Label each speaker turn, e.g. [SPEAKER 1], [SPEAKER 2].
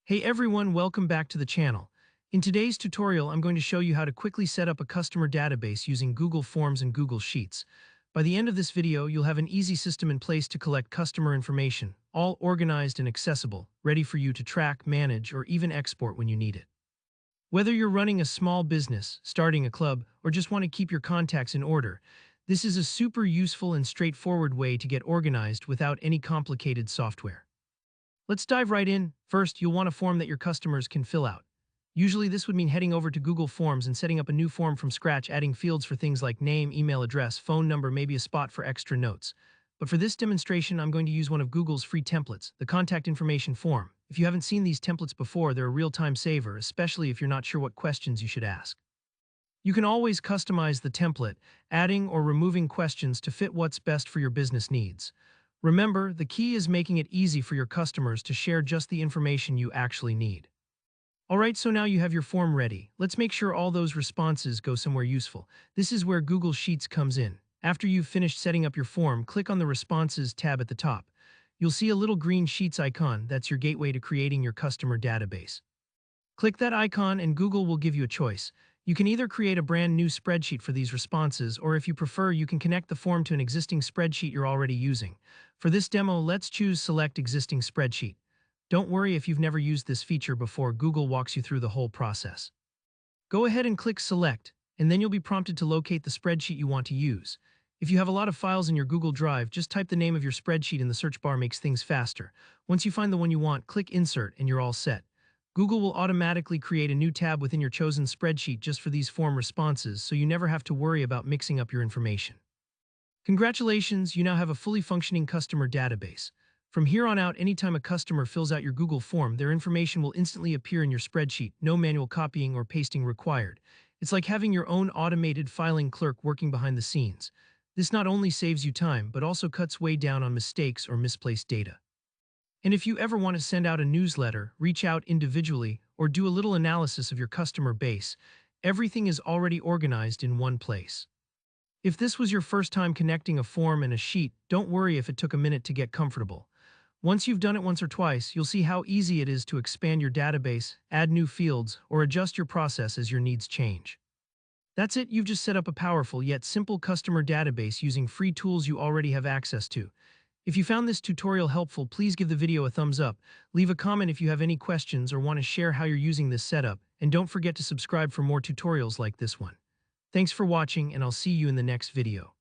[SPEAKER 1] Hey everyone, welcome back to the channel. In today's tutorial, I'm going to show you how to quickly set up a customer database using Google Forms and Google Sheets. By the end of this video, you'll have an easy system in place to collect customer information, all organized and accessible, ready for you to track, manage, or even export when you need it. Whether you're running a small business, starting a club, or just want to keep your contacts in order, this is a super useful and straightforward way to get organized without any complicated software. Let's dive right in. First, you'll want a form that your customers can fill out. Usually this would mean heading over to Google Forms and setting up a new form from scratch, adding fields for things like name, email address, phone number, maybe a spot for extra notes. But for this demonstration, I'm going to use one of Google's free templates, the contact information form. If you haven't seen these templates before, they're a real-time saver, especially if you're not sure what questions you should ask. You can always customize the template, adding or removing questions to fit what's best for your business needs. Remember, the key is making it easy for your customers to share just the information you actually need. Alright, so now you have your form ready. Let's make sure all those responses go somewhere useful. This is where Google Sheets comes in. After you've finished setting up your form, click on the Responses tab at the top. You'll see a little green Sheets icon. That's your gateway to creating your customer database. Click that icon and Google will give you a choice. You can either create a brand new spreadsheet for these responses, or if you prefer, you can connect the form to an existing spreadsheet you're already using. For this demo, let's choose Select Existing Spreadsheet. Don't worry if you've never used this feature before, Google walks you through the whole process. Go ahead and click Select, and then you'll be prompted to locate the spreadsheet you want to use. If you have a lot of files in your Google Drive, just type the name of your spreadsheet in the search bar, makes things faster. Once you find the one you want, click Insert and you're all set. Google will automatically create a new tab within your chosen spreadsheet just for these form responses, so you never have to worry about mixing up your information. Congratulations, you now have a fully functioning customer database. From here on out, anytime a customer fills out your Google form, their information will instantly appear in your spreadsheet, no manual copying or pasting required. It's like having your own automated filing clerk working behind the scenes. This not only saves you time, but also cuts way down on mistakes or misplaced data. And if you ever want to send out a newsletter, reach out individually, or do a little analysis of your customer base, everything is already organized in one place. If this was your first time connecting a form and a sheet, don't worry if it took a minute to get comfortable. Once you've done it once or twice, you'll see how easy it is to expand your database, add new fields, or adjust your process as your needs change. That's it, you've just set up a powerful yet simple customer database using free tools you already have access to. If you found this tutorial helpful, please give the video a thumbs up, leave a comment if you have any questions or want to share how you're using this setup, and don't forget to subscribe for more tutorials like this one. Thanks for watching, and I'll see you in the next video.